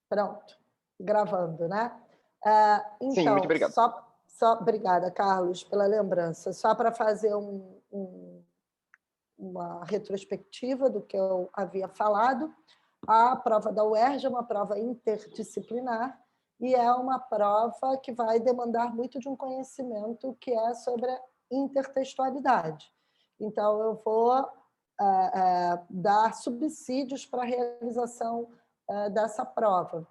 Pronto, gravando, né? Sim, muito Então, obrigado. obrigada, Carlos, pela lembrança. Só para fazer uma retrospectiva do que eu havia falado, a prova da UERJ é uma prova interdisciplinar e é uma prova que vai demandar muito de um conhecimento que é sobre a intertextualidade. Então, eu vou dar subsídios para a realização dessa prova.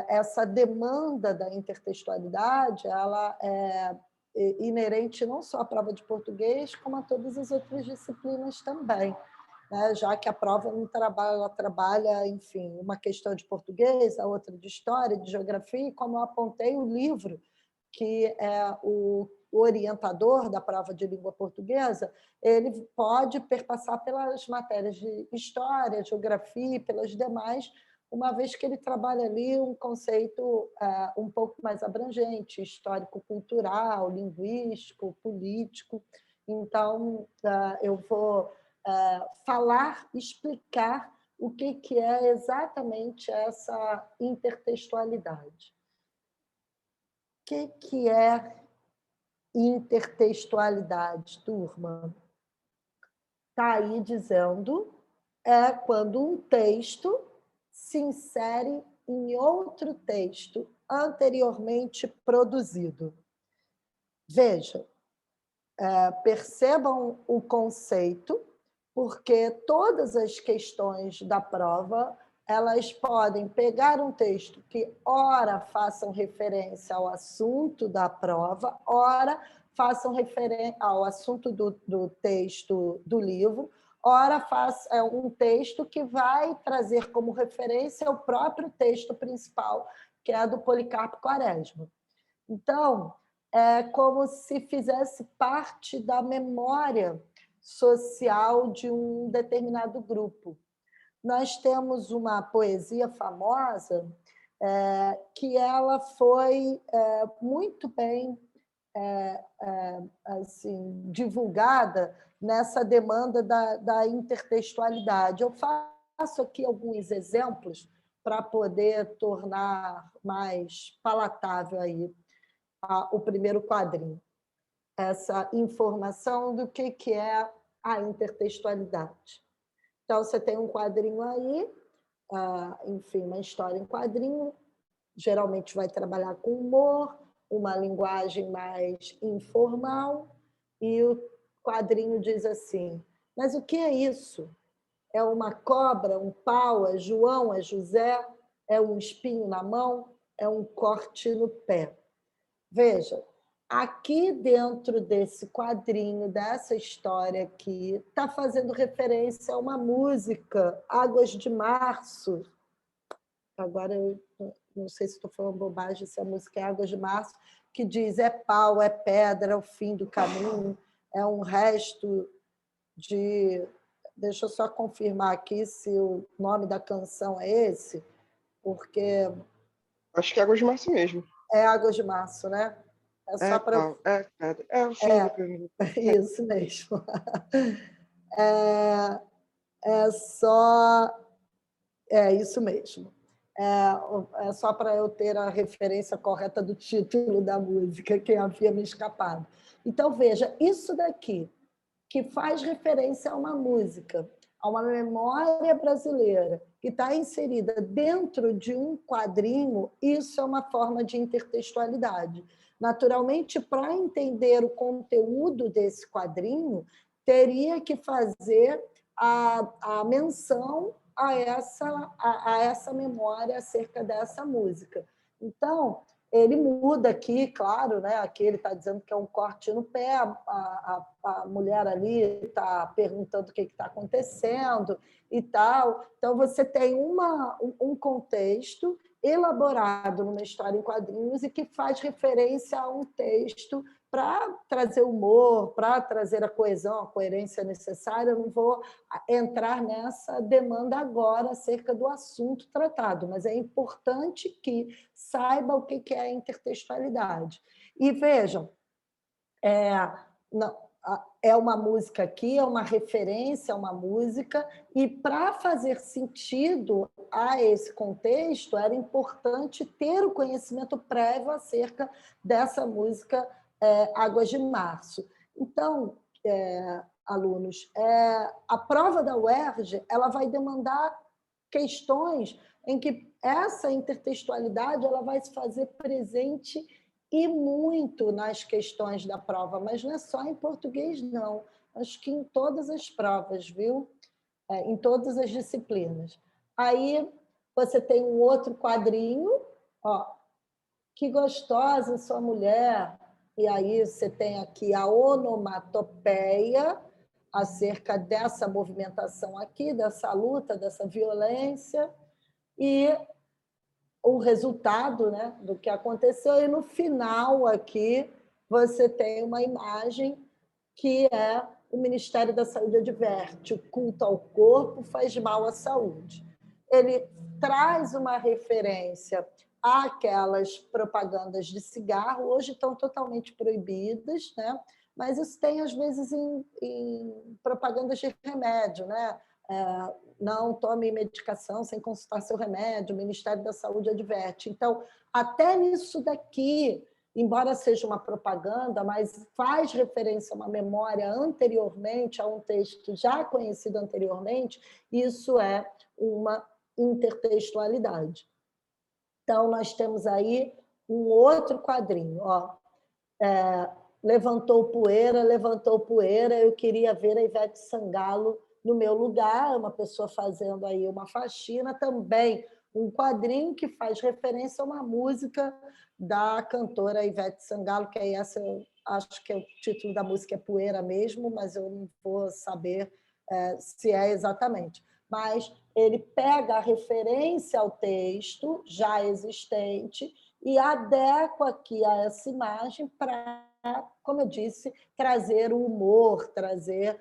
Essa demanda da intertextualidade ela é inerente não só à prova de português, como a todas as outras disciplinas também, né? Já que a prova não trabalha, ela trabalha, enfim, uma questão de português, a outra de história, de geografia, e como eu apontei, o livro, que é o orientador da prova de língua portuguesa, ele pode perpassar pelas matérias de história, geografia e pelas demais, uma vez que ele trabalha ali um conceito um pouco mais abrangente, histórico-cultural, linguístico, político. Então, eu vou falar, explicar o que é exatamente essa intertextualidade. O que é intertextualidade, turma? Está aí dizendo é quando um texto se insere em outro texto anteriormente produzido. Vejam, percebam o conceito, porque todas as questões da prova elas podem pegar um texto que, ora, façam referência ao assunto da prova, ora, façam referência ao assunto do texto do livro, ora, é um texto que vai trazer como referência o próprio texto principal, que é do Policarpo Quaresma. Então, é como se fizesse parte da memória social de um determinado grupo. Nós temos uma poesia famosa que ela foi muito bem assim, divulgada nessa demanda da intertextualidade. Eu faço aqui alguns exemplos para poder tornar mais palatável aí o primeiro quadrinho, essa informação do que é a intertextualidade. Então, você tem um quadrinho aí, enfim, uma história em quadrinho, geralmente vai trabalhar com humor, uma linguagem mais informal, e o quadrinho diz assim: mas o que é isso? É uma cobra, um pau, é João, é José, é um espinho na mão, é um corte no pé. Veja, aqui dentro desse quadrinho, dessa história aqui, está fazendo referência a uma música, Águas de Março. Agora, eu não sei se estou falando bobagem, se a música é Águas de Março, que diz é pau, é pedra, é o fim do caminho, é um resto de... Deixa eu só confirmar aqui se o nome da canção é esse, porque Acho que é Águas de Março mesmo. é Águas de Março, né? É só para eu... É o fim do caminho. Isso mesmo. É, é isso mesmo. É só para eu ter a referência correta do título da música, que havia me escapado. Então, veja, isso daqui, que faz referência a uma música, a uma memória brasileira, que está inserida dentro de um quadrinho, isso é uma forma de intertextualidade. Naturalmente, para entender o conteúdo desse quadrinho, teria que fazer a menção a essa memória acerca dessa música. Então, ele muda aqui, claro, né? Aqui ele está dizendo que é um corte no pé, a mulher ali está perguntando o que está acontecendo e tal. Então, você tem um contexto elaborado numa história em quadrinhos e que faz referência a um texto para trazer humor, para trazer a coesão, a coerência necessária. Eu não vou entrar nessa demanda agora acerca do assunto tratado, mas é importante que saiba o que é a intertextualidade. E vejam, é uma música aqui, é uma referência a uma música, e para fazer sentido a esse contexto, era importante ter o conhecimento prévio acerca dessa música Águas de Março. Então, alunos, a prova da UERJ ela vai demandar questões em que essa intertextualidade ela vai se fazer presente e muito nas questões da prova, mas não é só em português, não. Acho que em todas as provas, viu? Em todas as disciplinas. Aí você tem um outro quadrinho, ó, que gostosa sua mulher. E aí você tem aqui a onomatopeia acerca dessa movimentação aqui, dessa luta, dessa violência, e o resultado, né, do que aconteceu. E no final aqui você tem uma imagem que é o Ministério da Saúde adverte: o culto ao corpo faz mal à saúde. Ele traz uma referência àquelas propagandas de cigarro, hoje estão totalmente proibidas, né? Mas isso tem, às vezes, em propagandas de remédio, né? Não tome medicação sem consultar seu remédio, o Ministério da Saúde adverte. Então, até nisso daqui, embora seja uma propaganda, mas faz referência a uma memória anteriormente, a um texto já conhecido anteriormente, isso é uma intertextualidade. Então, nós temos aí um outro quadrinho. Ó. Levantou poeira, eu queria ver a Ivete Sangalo no meu lugar, uma pessoa fazendo aí uma faxina, também um quadrinho que faz referência a uma música da cantora Ivete Sangalo, que é essa, acho que o título da música é Poeira mesmo, mas eu não vou saber se é exatamente. Mas ele pega a referência ao texto já existente e adequa aqui a essa imagem para, como eu disse, trazer o humor, trazer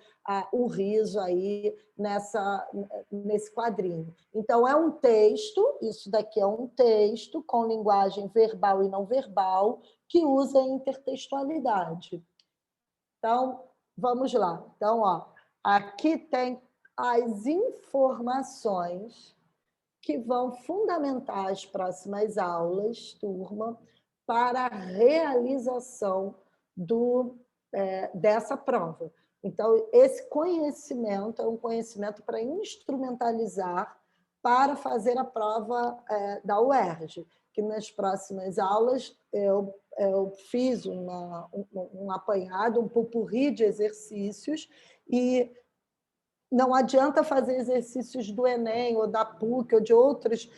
o riso aí nesse quadrinho. Então, é um texto, isso daqui é um texto com linguagem verbal e não verbal, que usa a intertextualidade. Então, vamos lá. Então, ó, aqui tem as informações que vão fundamentar as próximas aulas, turma, para a realização dessa prova. Então, esse conhecimento é um conhecimento para instrumentalizar para fazer a prova da UERJ, que nas próximas aulas eu fiz um apanhado, um popurrí de exercícios, e não adianta fazer exercícios do Enem ou da PUC ou de outros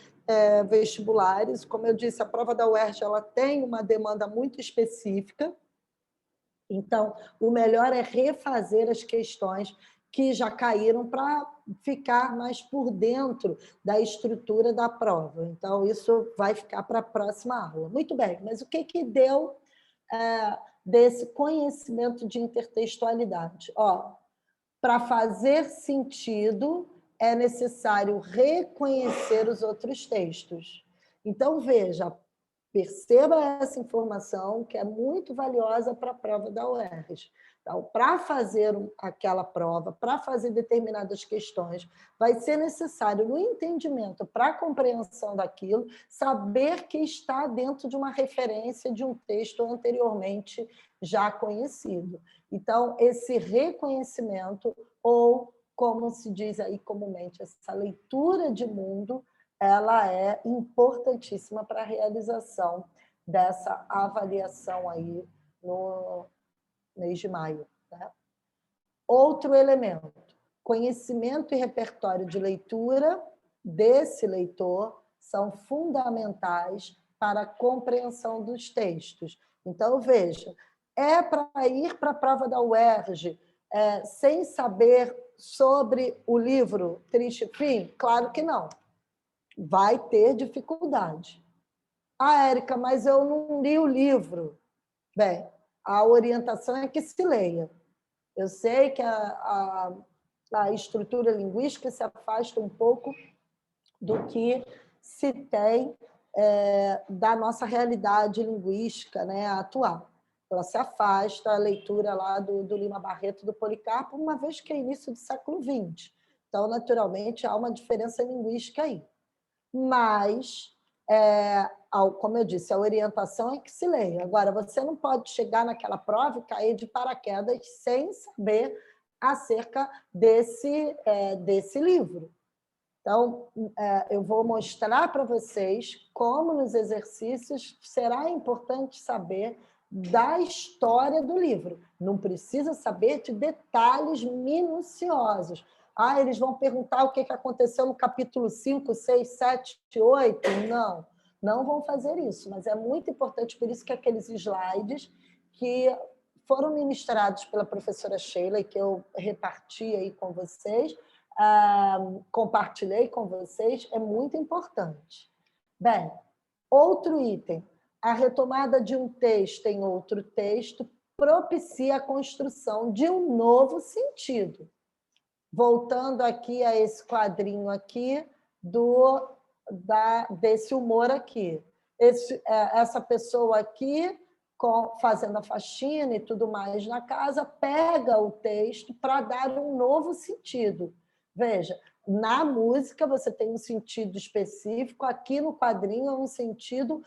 vestibulares. Como eu disse, a prova da UERJ ela tem uma demanda muito específica, então o melhor é refazer as questões que já caíram para ficar mais por dentro da estrutura da prova. Então, isso vai ficar para a próxima aula. Muito bem, mas o que deu desse conhecimento de intertextualidade? Ó, para fazer sentido, é necessário reconhecer os outros textos. Então, veja, perceba essa informação, que é muito valiosa para a prova da UERJ. Então, para fazer aquela prova, para fazer determinadas questões, vai ser necessário, no entendimento, para a compreensão daquilo, saber que está dentro de uma referência de um texto anteriormente já conhecido. Então, esse reconhecimento, ou, como se diz aí comumente, essa leitura de mundo, ela é importantíssima para a realização dessa avaliação aí no mês de maio. Né? Outro elemento, conhecimento e repertório de leitura desse leitor são fundamentais para a compreensão dos textos. Então, veja, é para ir para a prova da UERJ sem saber sobre o livro Triste Fim? Claro que não. Vai ter dificuldade. Ah, Érica, mas eu não li o livro. Bem, a orientação é que se leia. Eu sei que a estrutura linguística se afasta um pouco do que se tem da nossa realidade linguística, né, atual. ela se afasta a leitura lá do Lima Barreto, do Policarpo, uma vez que é início do século XX. Então, naturalmente, há uma diferença linguística aí. Mas, como eu disse, a orientação é que se leia. Agora, você não pode chegar naquela prova e cair de paraquedas sem saber acerca desse livro. Então, eu vou mostrar para vocês como, nos exercícios, será importante saber da história do livro. Não precisa saber de detalhes minuciosos. Eles vão perguntar o que aconteceu no capítulo 5, 6, 7, 8. Não, não vão fazer isso, mas é muito importante, por isso que aqueles slides que foram ministrados pela professora Sheila e que eu reparti aí com vocês, compartilhei com vocês, é muito importante. Bem, outro item, a retomada de um texto em outro texto propicia a construção de um novo sentido. Voltando aqui a esse quadrinho aqui desse humor aqui. Essa pessoa aqui, fazendo a faxina e tudo mais na casa, pega o texto para dar um novo sentido. Veja, na música você tem um sentido específico, aqui no quadrinho é um sentido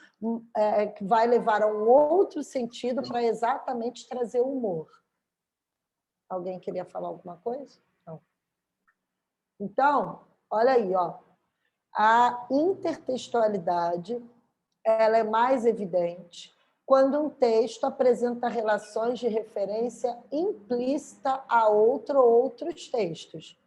que vai levar a um outro sentido para exatamente trazer o humor. Alguém queria falar alguma coisa? Não. Então, olha aí, ó, a intertextualidade ela é mais evidente quando um texto apresenta relações de referência implícita a outros textos,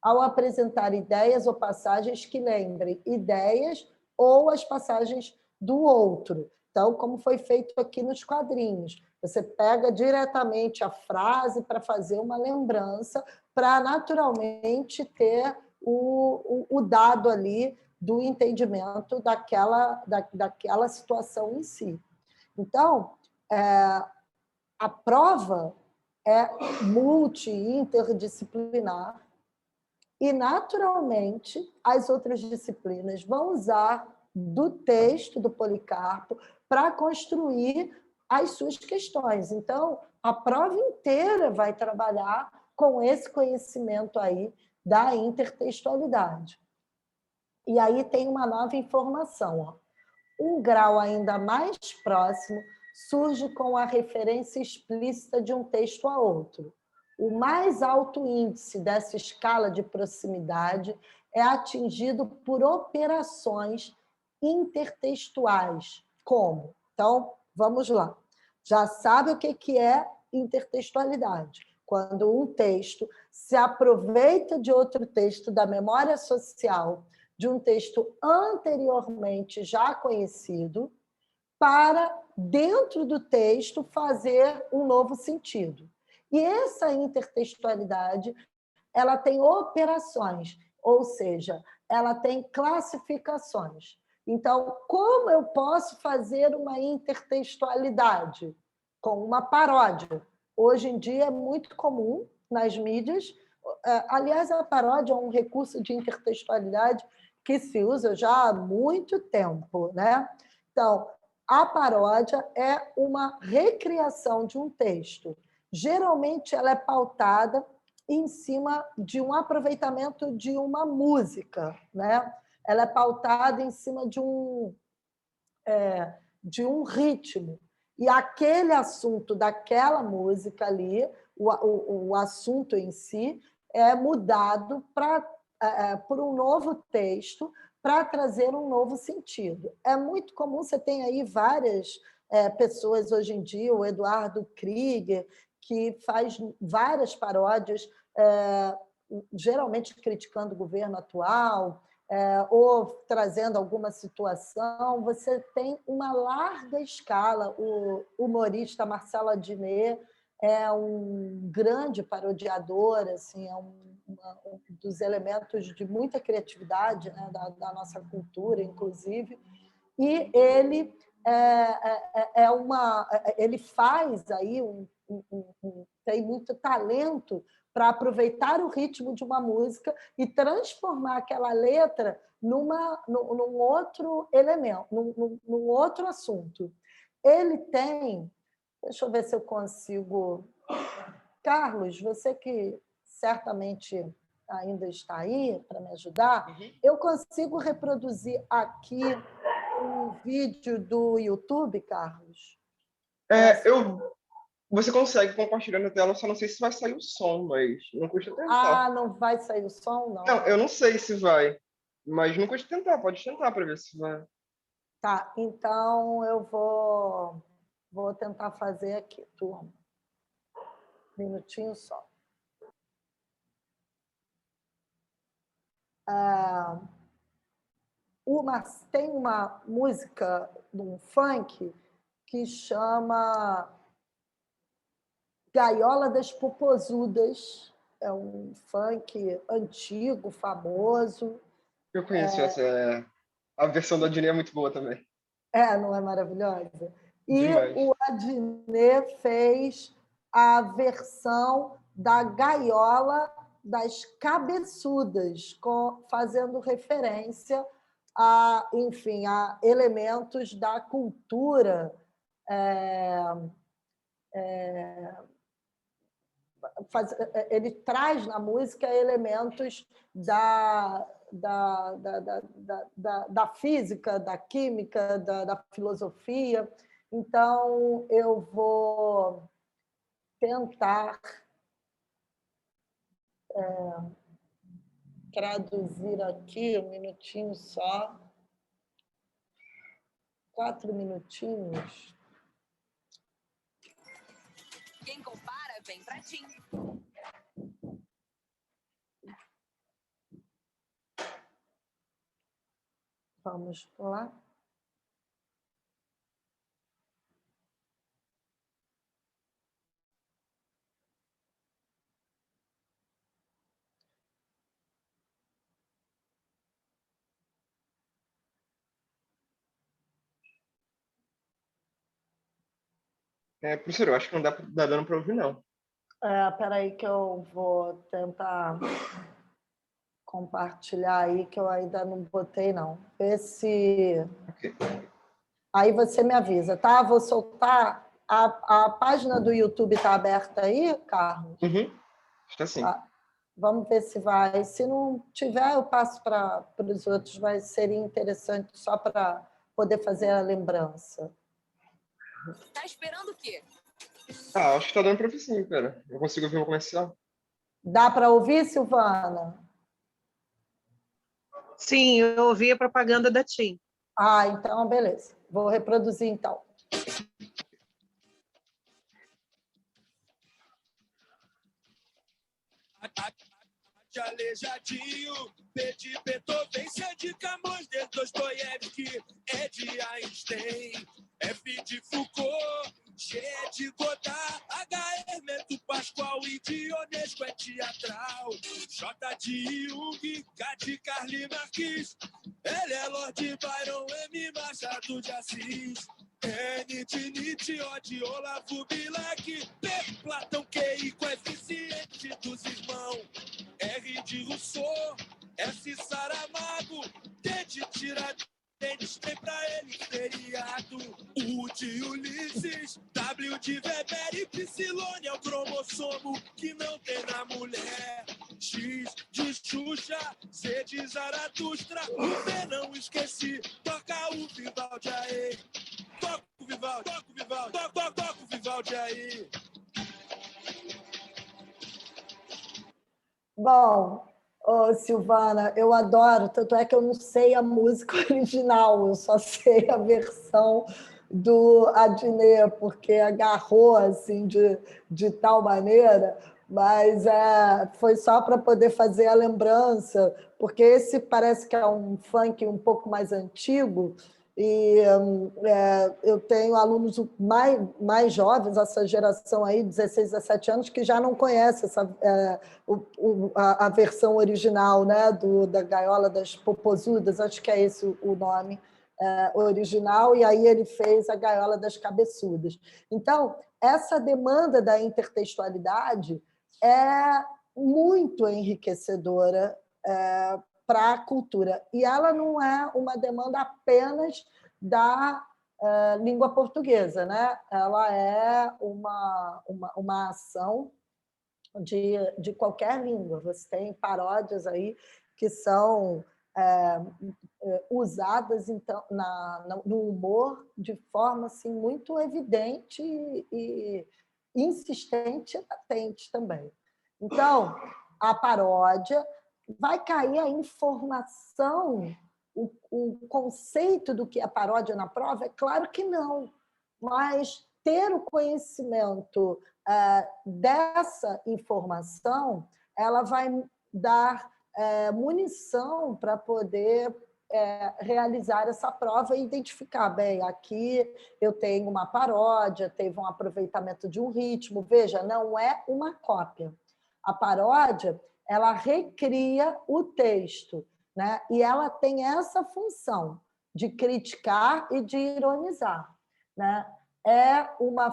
ao apresentar ideias ou passagens que lembrem ideias ou as passagens do outro. Então, como foi feito aqui nos quadrinhos, você pega diretamente a frase para fazer uma lembrança, para naturalmente ter o dado ali do entendimento daquela situação em si. Então, a prova é multi-interdisciplinar e, naturalmente, as outras disciplinas vão usar do texto do Policarpo para construir as suas questões. Então, a prova inteira vai trabalhar com esse conhecimento aí da intertextualidade. E aí tem uma nova informação. Ó. Um grau ainda mais próximo surge com a referência explícita de um texto a outro. O mais alto índice dessa escala de proximidade é atingido por operações intertextuais. Como? Então, vamos lá. Já sabe o que é intertextualidade? Quando um texto se aproveita de outro texto da memória social, de um texto anteriormente já conhecido, para, dentro do texto, fazer um novo sentido. E essa intertextualidade ela tem operações, ou seja, ela tem classificações. Então, como eu posso fazer uma intertextualidade? Com uma paródia. Hoje em dia é muito comum nas mídias. Aliás, a paródia é um recurso de intertextualidade que se usa já há muito tempo, né? Então, a paródia é uma recriação de um texto. Geralmente, ela é pautada em cima de um aproveitamento de uma música, né? Ela é pautada em cima de um ritmo. E aquele assunto daquela música ali, o assunto em si, é mudado por um novo texto para trazer um novo sentido. É muito comum, você tem aí várias pessoas hoje em dia, o Eduardo Krieger, que faz várias paródias, geralmente criticando o governo atual, ou trazendo alguma situação. Você tem uma larga escala. O humorista Marcelo Adnet é um grande parodiador, assim, é um dos elementos de muita criatividade, né, da nossa cultura, inclusive, e ele ele faz aí tem muito talento para aproveitar o ritmo de uma música e transformar aquela letra num outro elemento, num outro assunto. Ele tem Deixa eu ver se eu consigo... Carlos, você que certamente ainda está aí para me ajudar, eu consigo reproduzir aqui um vídeo do YouTube, Carlos? Você consegue compartilhar na tela, só não sei se vai sair o som, mas não custa tentar. Ah, não vai sair o som, não? Não, eu não sei se vai, mas não custa tentar, pode tentar para ver se vai. Tá, então eu vou tentar fazer aqui, turma. Um minutinho só. Tem uma música, um funk, que chama Gaiola das Popozudas. É um funk antigo, famoso. Eu conheço essa. A versão da Disney é muito boa também. Não é maravilhosa? E Demais. o Adnet fez a versão da Gaiola das Cabeçudas, fazendo referência enfim, a elementos da cultura. Ele traz na música elementos da física, da química, da filosofia. Então, eu vou tentar traduzir aqui, um minutinho só. 4 minutinhos. Quem compara, vem pra TIM. Vamos lá. Professor, eu acho que não dá dando para ouvir, não. Espera aí que eu vou tentar compartilhar aí, que eu ainda não botei, não. Vê se... Okay. Aí você me avisa, tá? Vou soltar... A página do YouTube está aberta aí, Carlos? Está sim. Tá. Vamos ver se vai. Se não tiver, eu passo para os outros. Seria interessante só para poder fazer a lembrança. Tá esperando o quê? Acho que está dando para ouvir sim, cara. Eu consigo ouvir um comercial. Dá para ouvir, Silvana? Sim, eu ouvi a propaganda da TIM. Então, beleza. Vou reproduzir, então. Aleijadinho, B de Beethoven, C de Camões, D de Dostoiévski, E de Einstein, F de Foucault, G de Godard, H Hermeto Pascoal, I de Ionesco é teatral, J de Jung, K de Karl Marx, L é Lord Byron, M Machado de Assis, N de Nietzsche, O de Olavo Bilac, P Platão, Q coeficiente dos irmãos, R de Rousseau, S Saramago, T de Tiradentes, tem pra ele feriado. U de Ulisses, W de Weber e Psilone é o cromossomo que não tem na mulher. X de Xuxa, Z de Zaratustra, o V não esqueci, toca o Vivaldi aí. Toca o Vivaldi, toca o Vivaldi, toca o Vivaldi aí. Bom, Silvana, eu adoro, tanto é que eu não sei a música original, eu só sei a versão do Adnet, porque agarrou assim de tal maneira, mas foi só para poder fazer a lembrança, porque esse parece que é um funk um pouco mais antigo, e eu tenho alunos mais jovens, essa geração aí, 16, 17 anos, que já não conhece a versão original, né, da Gaiola das Popozudas, acho que é esse o nome original, e aí ele fez a Gaiola das Cabeçudas. Então, essa demanda da intertextualidade é muito enriquecedora para a cultura. E ela não é uma demanda apenas da língua portuguesa, né? Ela é uma ação de qualquer língua. Você tem paródias aí que são usadas então no humor de forma assim muito evidente e insistente e latente também. Então, a paródia vai cair a informação, o conceito do que é paródia na prova? É claro que não, mas ter o conhecimento dessa informação, ela vai dar munição para poder realizar essa prova e identificar, bem, aqui eu tenho uma paródia, teve um aproveitamento de um ritmo. Veja, não é uma cópia. A paródia, ela recria o texto, né? E ela tem essa função de criticar e de ironizar, né? É uma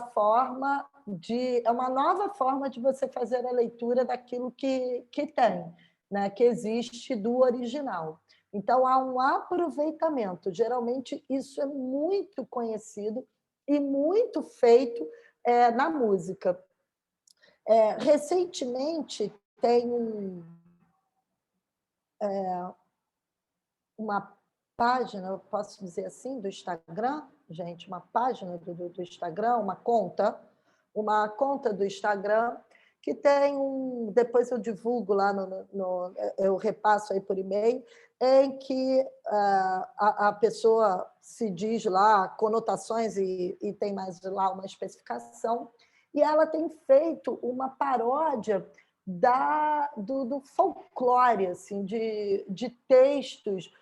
nova forma de você fazer a leitura daquilo que tem, né? Que existe do original. Então, há um aproveitamento. Geralmente, isso é muito conhecido e muito feito na música. Recentemente, tem uma página, eu posso dizer assim, do Instagram, gente, uma página do Instagram, uma conta do Instagram, que tem depois eu divulgo lá, eu repasso aí por e-mail, em que a pessoa se diz lá conotações e tem mais lá uma especificação, e ela tem feito uma paródia do folclore, assim, de textos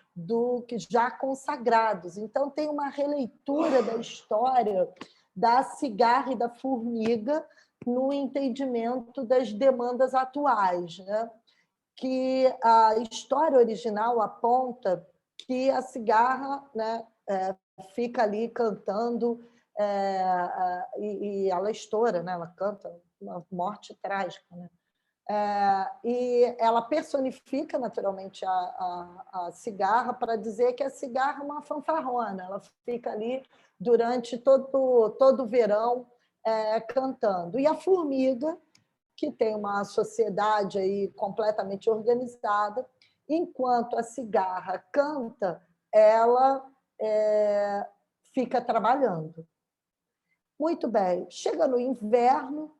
que já consagrados. Então, tem uma releitura da história da cigarra e da formiga no entendimento das demandas atuais, né? Que a história original aponta que a cigarra, né, fica ali cantando e ela estoura, né? Ela canta uma morte trágica, né? E ela personifica naturalmente a cigarra para dizer que a cigarra é uma fanfarrona, ela fica ali durante todo o verão cantando. E a formiga, que tem uma sociedade aí completamente organizada, enquanto a cigarra canta, ela fica trabalhando. Muito bem, chega no inverno,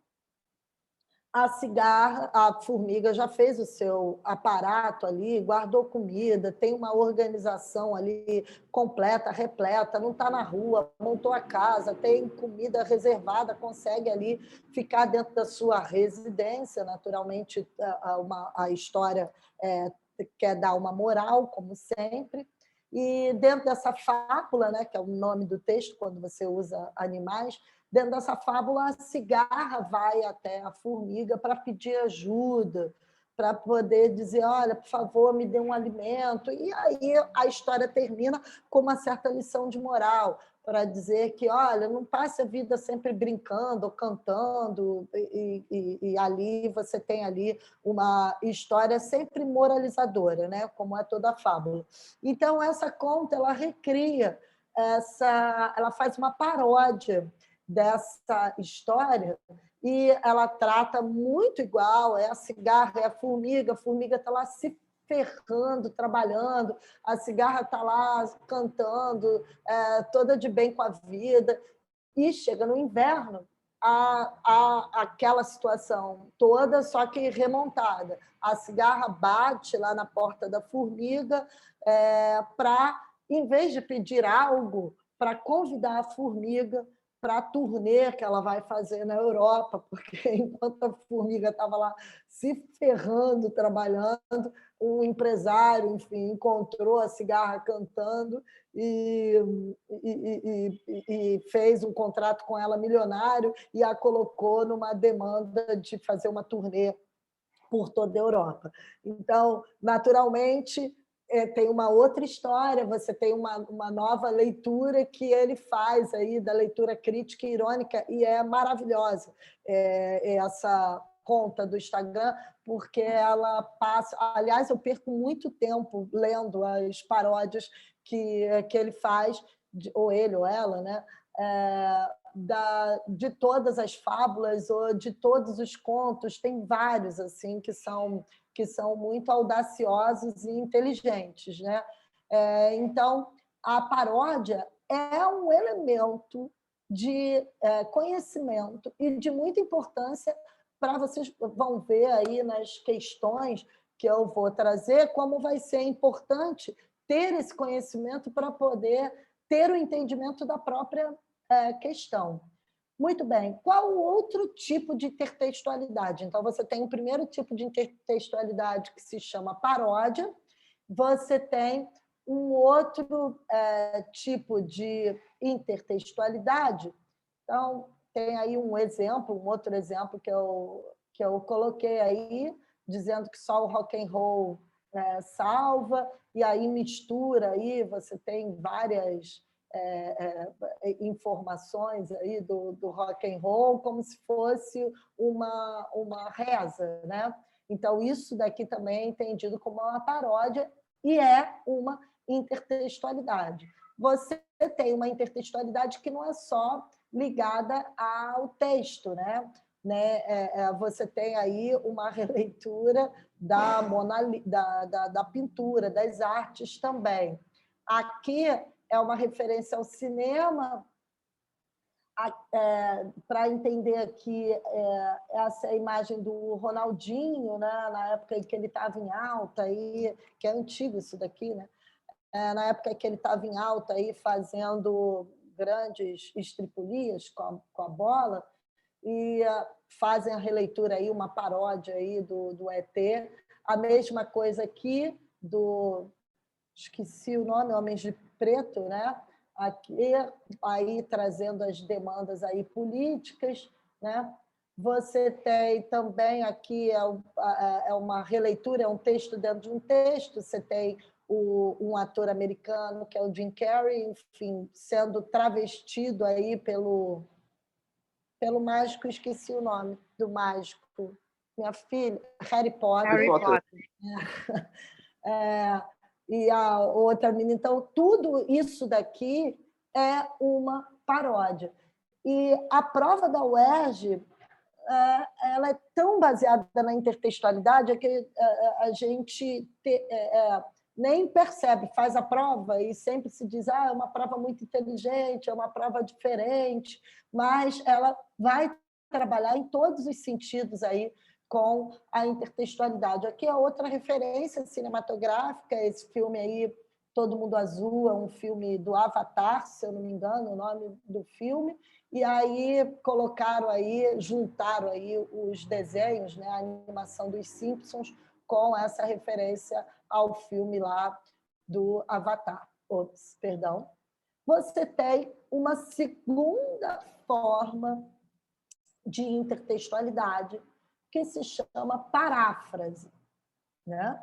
a formiga já fez o seu aparato ali, guardou comida, tem uma organização ali completa, repleta, não está na rua, montou a casa, tem comida reservada, consegue ali ficar dentro da sua residência. Naturalmente, a história quer dar uma moral, como sempre. E dentro dessa fábula, né, que é o nome do texto, quando você usa animais, dentro dessa fábula, a cigarra vai até a formiga para pedir ajuda, para poder dizer, olha, por favor, me dê um alimento. E aí a história termina com uma certa lição de moral, para dizer que, olha, não passe a vida sempre brincando ou cantando, e ali você tem ali uma história sempre moralizadora, né? Como é toda a fábula. Então, essa conta, ela recria, ela faz uma paródia dessa história e ela trata muito igual, é a cigarra, é a formiga está lá se ferrando, trabalhando, a cigarra está lá cantando, toda de bem com a vida, e chega no inverno, aquela situação toda, só que remontada. A cigarra bate lá na porta da formiga para, em vez de pedir algo, para convidar a formiga para a turnê que ela vai fazer na Europa, porque enquanto a formiga estava lá se ferrando, trabalhando, um empresário, enfim, encontrou a cigarra cantando e fez um contrato com ela milionário e a colocou numa demanda de fazer uma turnê por toda a Europa. Então, naturalmente, tem uma outra história, você tem uma nova leitura que ele faz aí, da leitura crítica e irônica, e é maravilhosa essa conta do Instagram, porque ela passa... Aliás, eu perco muito tempo lendo as paródias que ele faz, ou ele ou ela, né? De todas as fábulas ou de todos os contos, tem vários assim que são muito audaciosos e inteligentes, né? Então, a paródia é um elemento de conhecimento e de muita importância para vocês vão ver aí nas questões que eu vou trazer como vai ser importante ter esse conhecimento para poder ter o entendimento da própria questão. Muito bem. Qual o outro tipo de intertextualidade? Então, você tem o primeiro tipo de intertextualidade que se chama paródia, você tem um outro tipo de intertextualidade. Então, tem aí um outro exemplo que eu coloquei aí, dizendo que só o rock and roll salva, e aí mistura, aí você tem várias informações aí do rock and roll como se fosse uma reza, né? Então, isso daqui também é entendido como uma paródia e é uma intertextualidade. Você tem uma intertextualidade que não é só ligada ao texto, né? Você tem aí uma releitura da pintura, das artes também. Aqui é uma referência ao cinema, para entender aqui essa é a imagem do Ronaldinho, né? Na época em que ele estava em alta, aí, que é antigo isso daqui, né? Na época que ele estava em alta, aí, fazendo grandes estripulias com a bola, e fazem a releitura, aí, uma paródia aí do ET. A mesma coisa aqui, esqueci o nome, Homens de Preto, né? Aqui, aí trazendo as demandas aí políticas, né? Você tem também aqui uma releitura, é um texto dentro de um texto. Você tem um ator americano que é o Jim Carrey, enfim, sendo travestido aí pelo mágico, esqueci o nome do mágico, minha filha, Harry Potter. Harry Potter. E a outra menina. Então, tudo isso daqui é uma paródia. E a prova da UERJ ela é tão baseada na intertextualidade que a gente nem percebe, faz a prova e sempre se diz é uma prova muito inteligente, é uma prova diferente, mas ela vai trabalhar em todos os sentidos aí com a intertextualidade. Aqui é outra referência cinematográfica, esse filme aí, Todo Mundo Azul, é um filme do Avatar, se eu não me engano, o nome do filme, e aí colocaram aí, juntaram aí os desenhos, né, a animação dos Simpsons com essa referência ao filme lá do Avatar. Ops, perdão. Você tem uma segunda forma de intertextualidade que se chama paráfrase, né?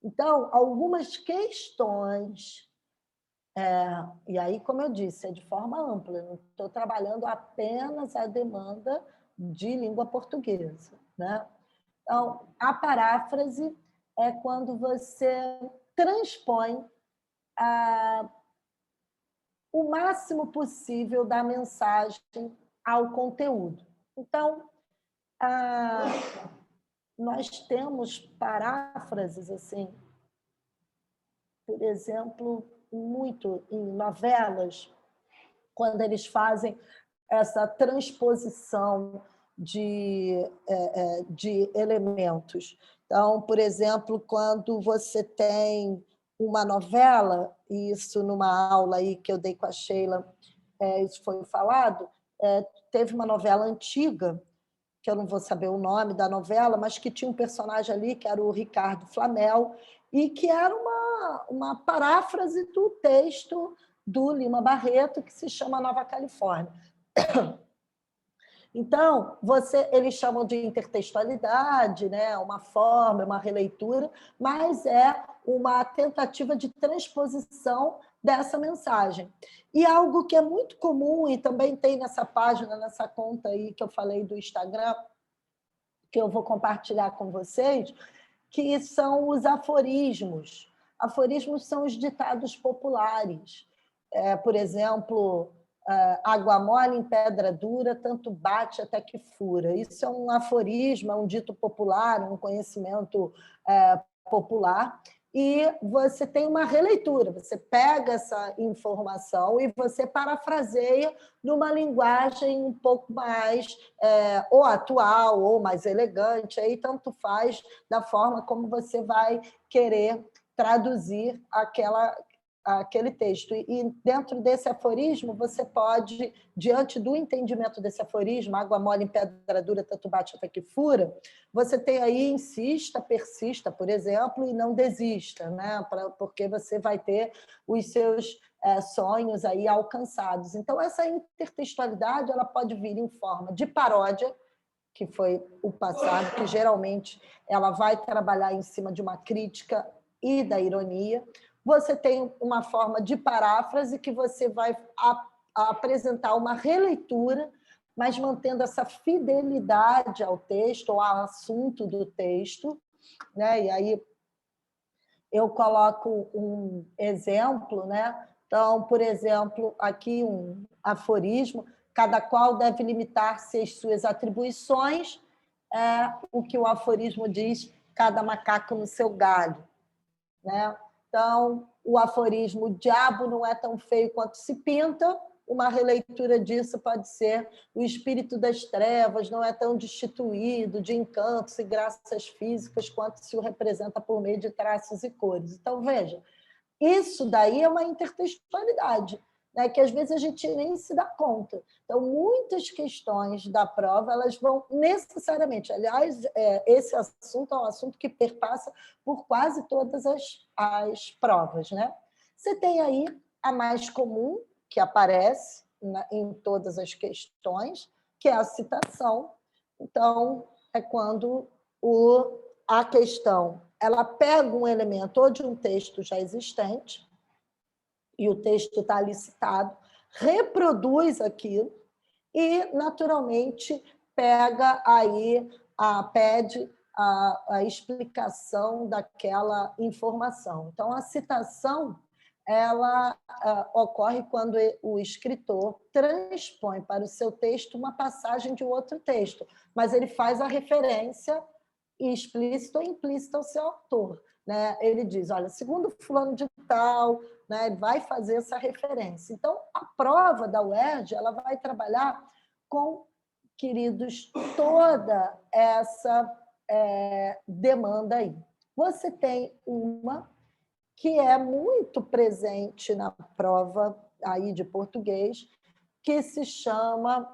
Então, algumas questões, e aí, como eu disse, é de forma ampla, eu não estou trabalhando apenas a demanda de língua portuguesa, né? Então, a paráfrase é quando você transpõe o máximo possível da mensagem ao conteúdo. Então, nós temos paráfrases assim, por exemplo, muito em novelas, quando eles fazem essa transposição de elementos. Então, por exemplo, quando você tem uma novela, e isso numa aula aí que eu dei com a Sheila, isso foi falado, teve uma novela antiga, que eu não vou saber o nome da novela, mas que tinha um personagem ali, que era o Ricardo Flamel, e que era uma paráfrase do texto do Lima Barreto, que se chama Nova Califórnia. Então, eles chamam de intertextualidade, né? Uma forma, uma releitura, mas é uma tentativa de transposição dessa mensagem. E algo que é muito comum, e também tem nessa página, nessa conta aí que eu falei do Instagram, que eu vou compartilhar com vocês, que são os aforismos. Aforismos são os ditados populares. por exemplo, água mole em pedra dura, tanto bate até que fura. Isso é um aforismo, é um dito popular, um conhecimento popular, e você tem uma releitura, você pega essa informação e você parafraseia numa linguagem um pouco mais ou atual ou mais elegante, aí tanto faz da forma como você vai querer traduzir aquele texto. E dentro desse aforismo, você pode, diante do entendimento desse aforismo, água mole em pedra dura, tanto bate até que fura, você tem aí insista, persista, por exemplo, e não desista, né? Porque você vai ter os seus sonhos aí alcançados. Então, essa intertextualidade ela pode vir em forma de paródia, que foi o passado, que geralmente ela vai trabalhar em cima de uma crítica e da ironia. Você tem uma forma de paráfrase que você vai apresentar uma releitura, mas mantendo essa fidelidade ao texto ou ao assunto do texto, né? E aí eu coloco um exemplo, né? Então, por exemplo, aqui um aforismo: cada qual deve limitar-se às suas atribuições, o que o aforismo diz, cada macaco no seu galho, né? Então, o aforismo, o diabo não é tão feio quanto se pinta, uma releitura disso pode ser o espírito das trevas não é tão destituído de encantos e graças físicas quanto se o representa por meio de traços e cores. Então, veja, isso daí é uma intertextualidade, né, que às vezes a gente nem se dá conta. Então, muitas questões da prova elas vão necessariamente... Aliás, esse assunto é um assunto que perpassa por quase todas as provas, né? Você tem aí a mais comum, que aparece em todas as questões, que é a citação. Então, é quando a questão ela pega um elemento ou de um texto já existente, e o texto está ali citado, reproduz aquilo e, naturalmente, pede a explicação daquela informação. Então, a citação ela ocorre quando o escritor transpõe para o seu texto uma passagem de outro texto, mas ele faz a referência explícita ou implícita ao seu autor, né? Ele diz, olha, segundo fulano de tal, né, ele vai fazer essa referência. Então, a prova da UERJ ela vai trabalhar com, queridos, toda essa demanda aí. Você tem uma que é muito presente na prova aí de português, que se chama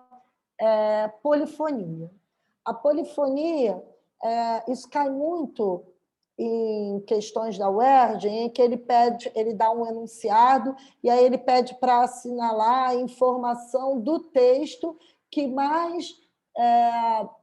polifonia. A polifonia, isso cai muito em questões da UERJ, em que ele dá um enunciado e aí ele pede para assinalar a informação do texto que mais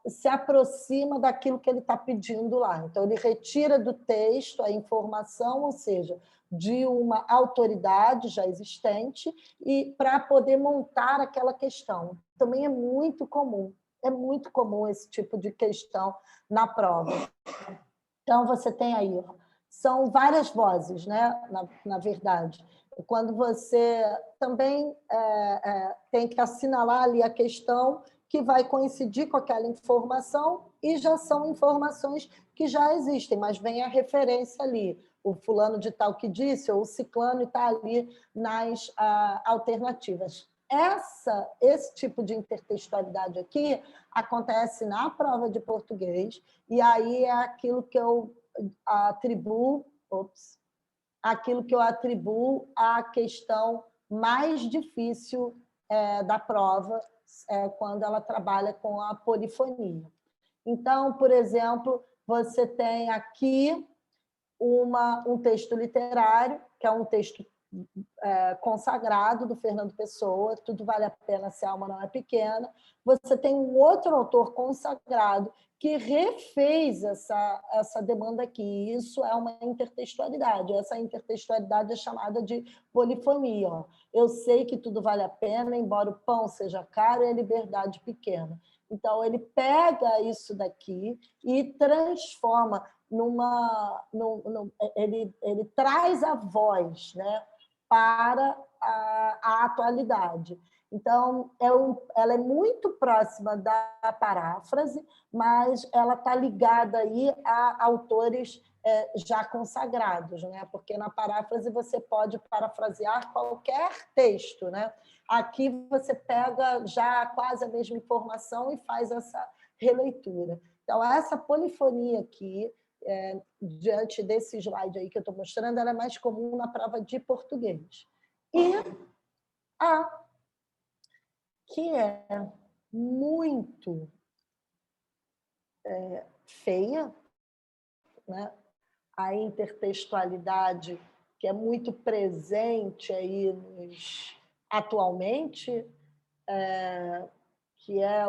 se aproxima daquilo que ele está pedindo lá. Então, ele retira do texto a informação, ou seja, de uma autoridade já existente, e para poder montar aquela questão. Também é muito comum esse tipo de questão na prova. Então, você tem aí, são várias vozes, né? Na verdade. Quando você também tem que assinalar ali a questão que vai coincidir com aquela informação e já são informações que já existem, mas vem a referência ali. O fulano de tal que disse, ou o ciclano está ali nas alternativas. Esse tipo de intertextualidade aqui acontece na prova de português, e aí é aquilo que eu atribuo à questão mais difícil da prova, quando ela trabalha com a polifonia. Então, por exemplo, você tem aqui um texto literário, que é um texto consagrado do Fernando Pessoa, Tudo Vale a Pena se a Alma Não é Pequena. Você tem um outro autor consagrado que refez essa demanda aqui. Isso é uma intertextualidade. Essa intertextualidade é chamada de polifonia. Eu sei que tudo vale a pena, embora o pão seja caro e a liberdade pequena. Então, ele pega isso daqui e transforma ele traz a voz, né, para a atualidade. Então, ela é muito próxima da paráfrase, mas ela está ligada aí a autores já consagrados, né? Porque na paráfrase você pode parafrasear qualquer texto, né? Aqui você pega já quase a mesma informação e faz essa releitura. Então, essa polifonia aqui, diante desse slide aí que eu estou mostrando, ela é mais comum na prova de português. E a que é muito feia, né? A intertextualidade que é muito presente aí atualmente, que é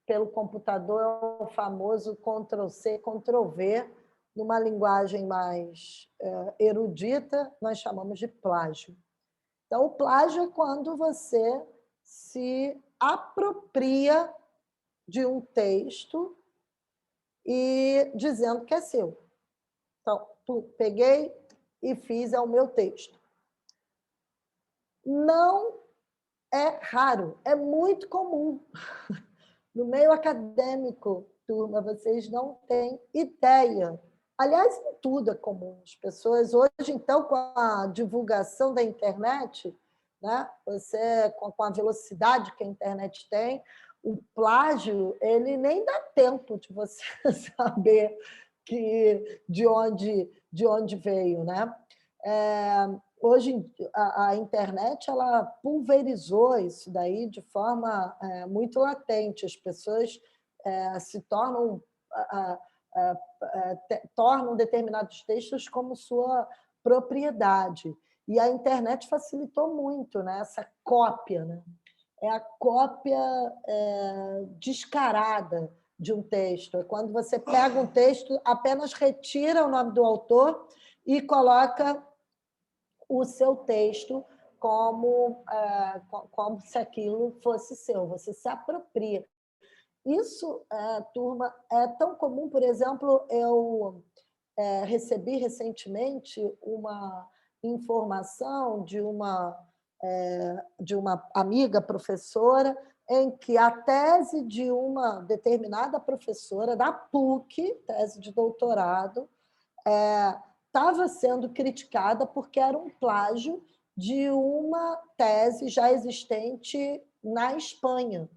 pelo computador, é o famoso Ctrl+C, Ctrl+V, numa linguagem mais erudita, nós chamamos de plágio. Então, o plágio é quando você se apropria de um texto e dizendo que é seu. Então, peguei e fiz, é o meu texto. Não é raro, é muito comum. No meio acadêmico, turma, vocês não têm ideia. Aliás, em tudo é comum. As pessoas hoje, então, com a divulgação da internet, né, você, com a velocidade que a internet tem, o plágio, ele nem dá tempo de você saber de onde veio, né? Hoje a internet ela pulverizou isso daí de forma muito latente. As pessoas se tornam tornam determinados textos como sua propriedade. E a internet facilitou muito, né, essa cópia, né? É a cópia descarada de um texto. É quando você pega um texto, apenas retira o nome do autor e coloca o seu texto como se aquilo fosse seu. Você se apropria. Isso, turma, é tão comum. Por exemplo, eu recebi recentemente uma informação de uma amiga professora em que a tese de uma determinada professora da PUC, tese de doutorado, estava sendo criticada porque era um plágio de uma tese já existente na Espanha.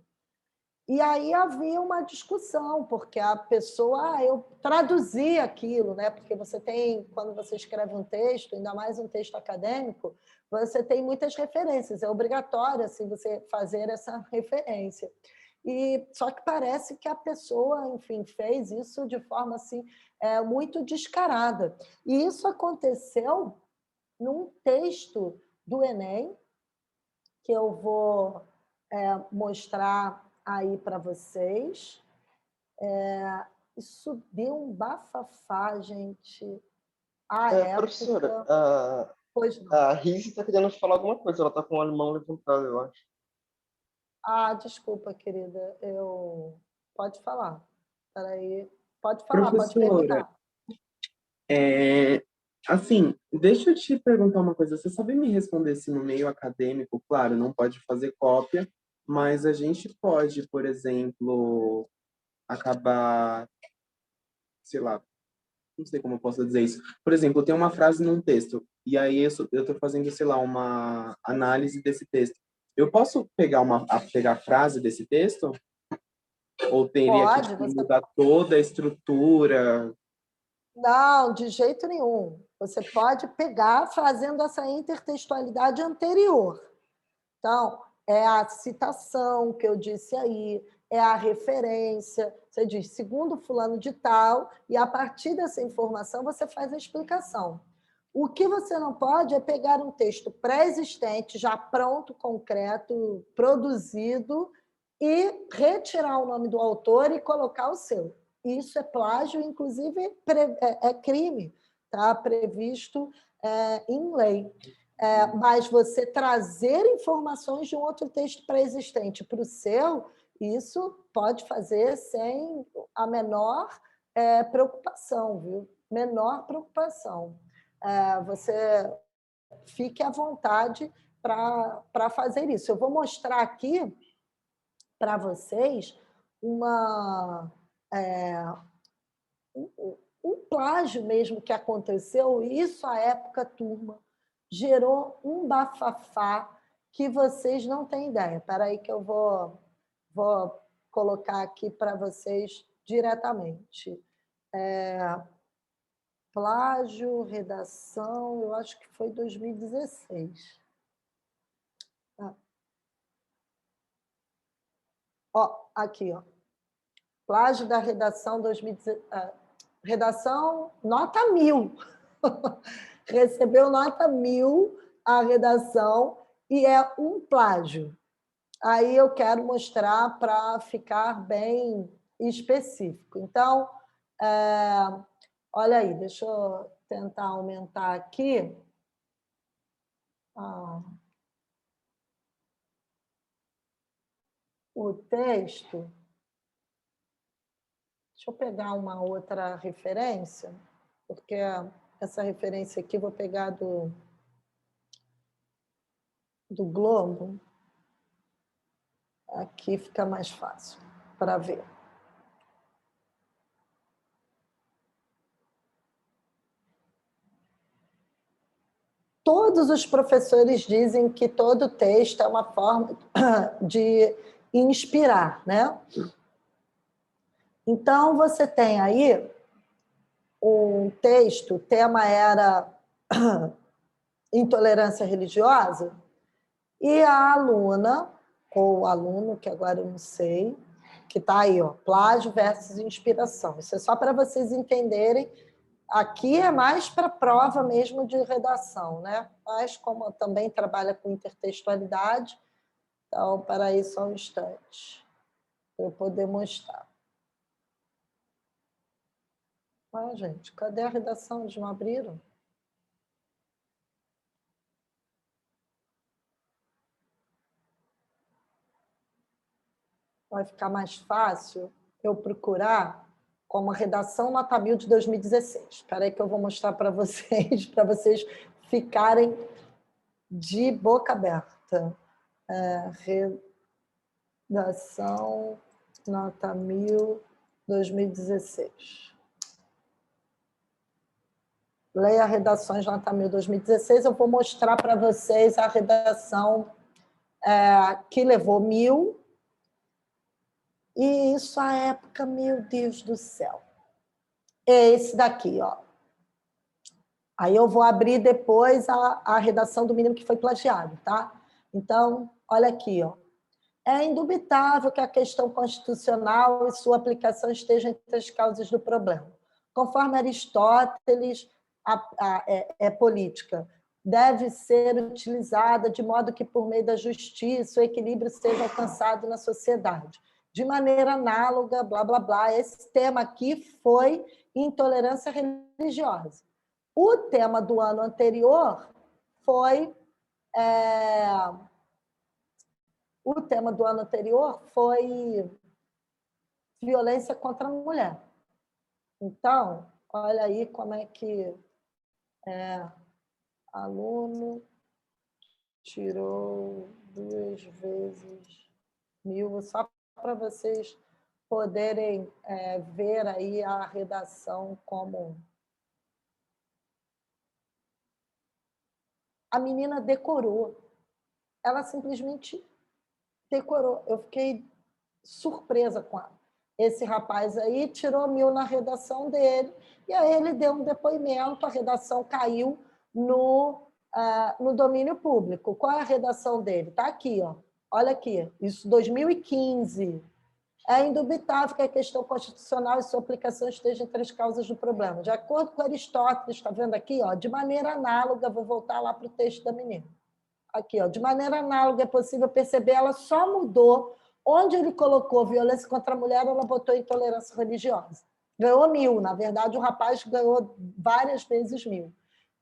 E aí havia uma discussão, porque a pessoa, eu traduzi aquilo, né? Porque você tem, quando você escreve um texto, ainda mais um texto acadêmico, você tem muitas referências, é obrigatório assim, você fazer essa referência. E só que parece que a pessoa, enfim, fez isso de forma assim, muito descarada. E isso aconteceu num texto do Enem, que eu vou mostrar aí para vocês. Isso deu um bafafá, gente. À época... Professora, Pois não. a Rise está querendo falar alguma coisa, ela está com a mão levantada, eu acho. Desculpa, querida. Pode falar. Peraí. Pode falar, pode Professora, perguntar. assim, deixa eu te perguntar uma coisa. Você sabe me responder se no meio acadêmico, claro, não pode fazer cópia, mas a gente pode, por exemplo, acabar, sei lá, não sei como eu posso dizer isso. Por exemplo, tem uma frase num texto, e aí eu estou fazendo, sei lá, uma análise desse texto. Eu posso pegar a frase desse texto? Ou teria que Pode, você... mudar toda a estrutura? Não, de jeito nenhum. Você pode pegar fazendo essa intertextualidade anterior. Então, é a citação que eu disse aí, é a referência. Você diz, segundo fulano de tal, e a partir dessa informação você faz a explicação. O que você não pode é pegar um texto pré-existente, já pronto, concreto, produzido, e retirar o nome do autor e colocar o seu. Isso é plágio, inclusive é crime, está previsto em lei. Mas você trazer informações de um outro texto pré-existente para o seu, isso pode fazer sem a menor preocupação, viu? Menor preocupação. Você fique à vontade para fazer isso. Eu vou mostrar aqui para vocês um plágio mesmo que aconteceu, e isso, à época, turma, gerou um bafafá que vocês não têm ideia. Espera aí que eu vou colocar aqui para vocês diretamente. Plágio, redação, eu acho que foi 2016. Aqui, ó. Plágio da redação 2016. Redação nota 1000. Recebeu nota 1000 a redação e é um plágio. Aí eu quero mostrar para ficar bem específico. Então, olha aí, deixa eu tentar aumentar aqui. O texto. Deixa eu pegar uma outra referência, porque essa referência aqui eu vou pegar do Globo. Aqui fica mais fácil para ver. Todos os professores dizem que todo texto é uma forma de inspirar, né? Então, você tem aí um texto, o tema era intolerância religiosa, e a aluna, ou aluno, que agora eu não sei, que está aí, ó, plágio versus inspiração. Isso é só para vocês entenderem. Aqui é mais para prova mesmo de redação, né? Mas como também trabalha com intertextualidade, então, para isso, só um instante, para eu poder mostrar. Gente, cadê a redação? Eles não abriram? Vai ficar mais fácil eu procurar como a redação nota 1000 de 2016. Espera aí que eu vou mostrar para vocês ficarem de boca aberta. Redação nota 1000 2016. Leia redações nota 1000 2016. Eu vou mostrar para vocês a redação que levou 1000. E isso, à época, meu Deus do céu. É esse daqui, ó. Aí eu vou abrir depois a redação do menino que foi plagiado, tá? Então, olha aqui, ó. É indubitável que a questão constitucional e sua aplicação estejam entre as causas do problema. Conforme Aristóteles, política deve ser utilizada de modo que, por meio da justiça, o equilíbrio seja alcançado na sociedade. De maneira análoga, blá, blá, blá. Esse tema aqui foi intolerância religiosa. O tema do ano anterior foi... O tema do ano anterior foi violência contra a mulher. Então, olha aí como é que aluno tirou 2 vezes 1000, só para vocês poderem ver aí a redação como... A menina decorou. Ela simplesmente decorou. Eu fiquei surpresa com ela. Esse rapaz aí tirou 1000 na redação dele, e aí ele deu um depoimento, a redação caiu no domínio público. Qual é a redação dele? Está aqui, ó. Olha aqui, isso 2015. É indubitável que a questão constitucional e sua aplicação estejam entre as causas do problema. De acordo com Aristóteles, está vendo aqui? Ó, de maneira análoga, vou voltar lá para o texto da menina. Aqui, ó, de maneira análoga é possível perceber, ela só mudou. Onde ele colocou violência contra a mulher, ela botou intolerância religiosa. Ganhou 1000, na verdade, o rapaz ganhou várias vezes 1000.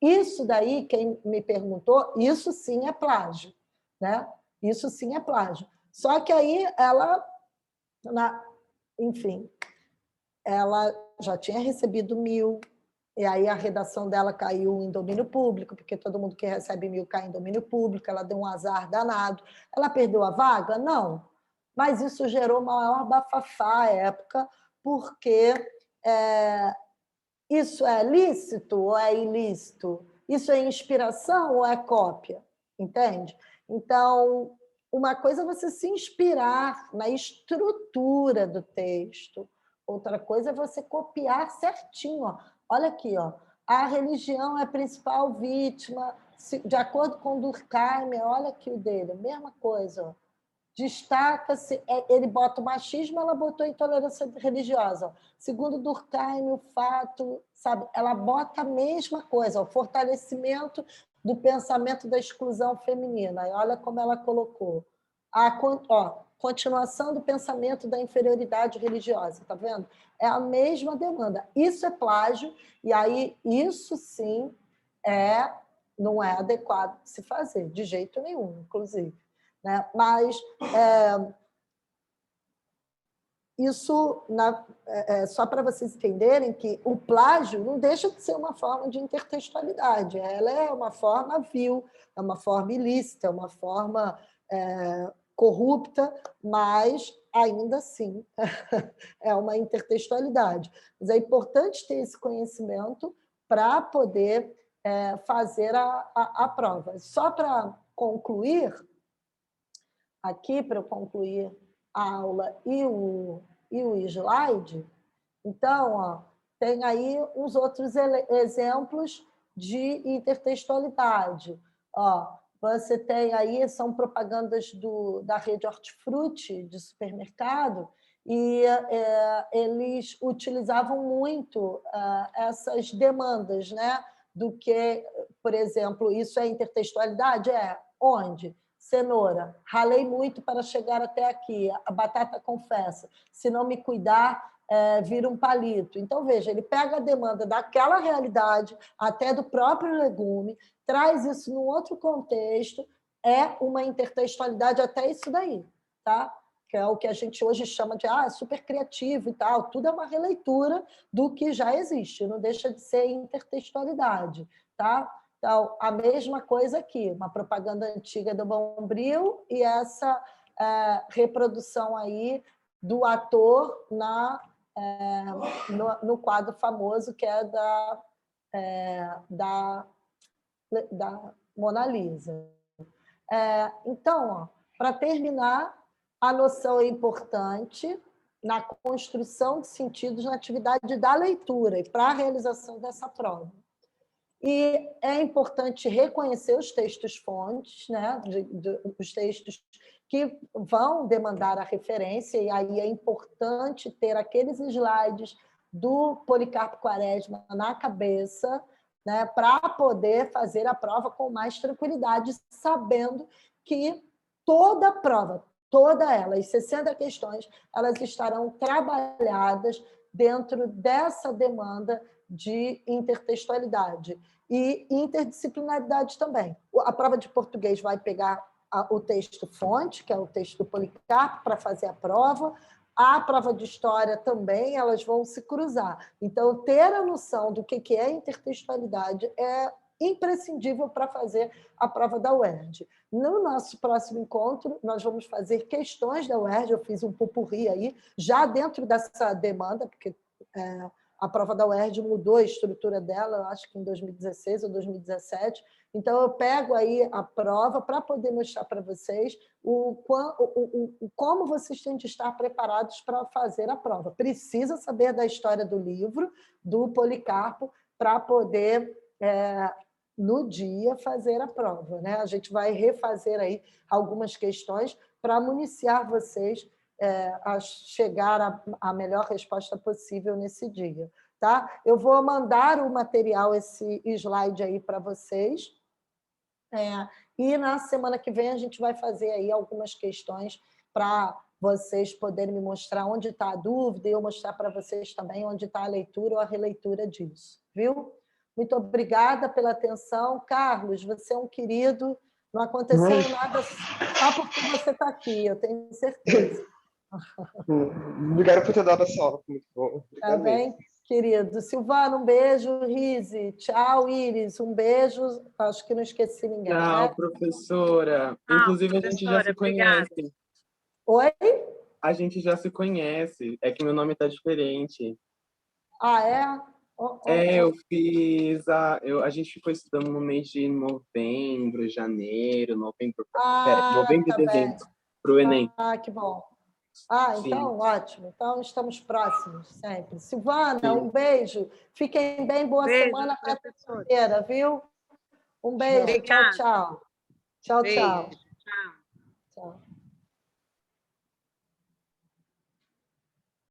Isso daí, quem me perguntou, isso sim é plágio, né? Isso sim é plágio. Só que aí ela, enfim, ela já tinha recebido 1000, e aí a redação dela caiu em domínio público, porque todo mundo que recebe 1.000 cai em domínio público, ela deu um azar danado. Ela perdeu a vaga? Não. Mas isso gerou maior bafafá à época, porque isso é lícito ou é ilícito? Isso é inspiração ou é cópia? Entende? Então, uma coisa é você se inspirar na estrutura do texto, outra coisa é você copiar certinho. Ó. Olha aqui, ó. A religião é a principal vítima, de acordo com Durkheim, olha aqui o dele, mesma coisa. Ó. Destaca-se, ele bota o machismo, ela botou a intolerância religiosa. Segundo Durkheim, o fato, sabe, ela bota a mesma coisa, o fortalecimento do pensamento da exclusão feminina. E olha como ela colocou. Continuação do pensamento da inferioridade religiosa, tá vendo? É a mesma demanda. Isso é plágio, e aí isso sim não é adequado de se fazer, de jeito nenhum, inclusive. Né? Mas isso, só para vocês entenderem que o plágio não deixa de ser uma forma de intertextualidade, ela é uma forma vil, é uma forma ilícita, é uma forma corrupta, mas ainda assim é uma intertextualidade. Mas é importante ter esse conhecimento para poder fazer a prova. Só para concluir, aqui, para eu concluir a aula e o slide, então, ó, tem aí uns outros exemplos de intertextualidade. Ó, você tem aí, são propagandas da rede Hortifruti, de supermercado, e eles utilizavam muito essas demandas, né? Do que, por exemplo, isso é intertextualidade? Onde? Cenoura, ralei muito para chegar até aqui, a batata confessa, se não me cuidar, vira um palito. Então, veja, ele pega a demanda daquela realidade, até do próprio legume, traz isso num outro contexto, é uma intertextualidade até isso daí, tá? Que é o que a gente hoje chama de super criativo e tal, tudo é uma releitura do que já existe, não deixa de ser intertextualidade, tá? Então, a mesma coisa aqui, uma propaganda antiga do Bombril e essa reprodução aí do ator no quadro famoso que é da Mona Lisa. Então, para terminar, a noção é importante na construção de sentidos na atividade da leitura e para a realização dessa prova. E é importante reconhecer os textos-fontes, né? Os textos que vão demandar a referência, e aí é importante ter aqueles slides do Policarpo Quaresma na cabeça, né? Para poder fazer a prova com mais tranquilidade, sabendo que toda a prova, toda ela, as 60 questões, elas estarão trabalhadas dentro dessa demanda de intertextualidade e interdisciplinaridade também. A prova de português vai pegar o texto-fonte, que é o texto do Policarpo, para fazer a prova. A prova de história também, elas vão se cruzar. Então, ter a noção do que é intertextualidade é imprescindível para fazer a prova da UERJ. No nosso próximo encontro, nós vamos fazer questões da UERJ, eu fiz um pupurri aí, já dentro dessa demanda, porque a prova da UERJ mudou a estrutura dela, eu acho que em 2016 ou 2017. Então, eu pego aí a prova para poder mostrar para vocês como vocês têm de estar preparados para fazer a prova. Precisa saber da história do livro, do Policarpo, para poder, no dia, fazer a prova. Né? A gente vai refazer aí algumas questões para municiar vocês a chegar à melhor resposta possível nesse dia. Tá? Eu vou mandar o material, esse slide aí para vocês, e na semana que vem a gente vai fazer aí algumas questões para vocês poderem me mostrar onde está a dúvida e eu mostrar para vocês também onde está a leitura ou a releitura disso. Viu? Muito obrigada pela atenção. Carlos, você é um querido, não aconteceu nada só porque você está aqui, eu tenho certeza. Obrigado por ter dado essa aula, muito bom. Tá bem? querido. Silvana, um beijo. Rise, tchau. Iris, um beijo. Acho que não esqueci ninguém, Tchau, né? professora. Inclusive, a gente já professora, se obrigada. conhece. Oi? A gente já se conhece. É que meu nome tá diferente. Ah, é? Eu fiz a gente ficou estudando no mês de novembro, janeiro, novembro e Tá dezembro, bem. para o Enem. Que bom. Sim, Então, ótimo. Então, estamos próximos sempre. Silvana, sim. um beijo. Fiquem bem, boa Beijo, semana para professora. terça-feira, viu? Um beijo. Tchau, Obrigada. tchau. Tchau, Beijo. tchau.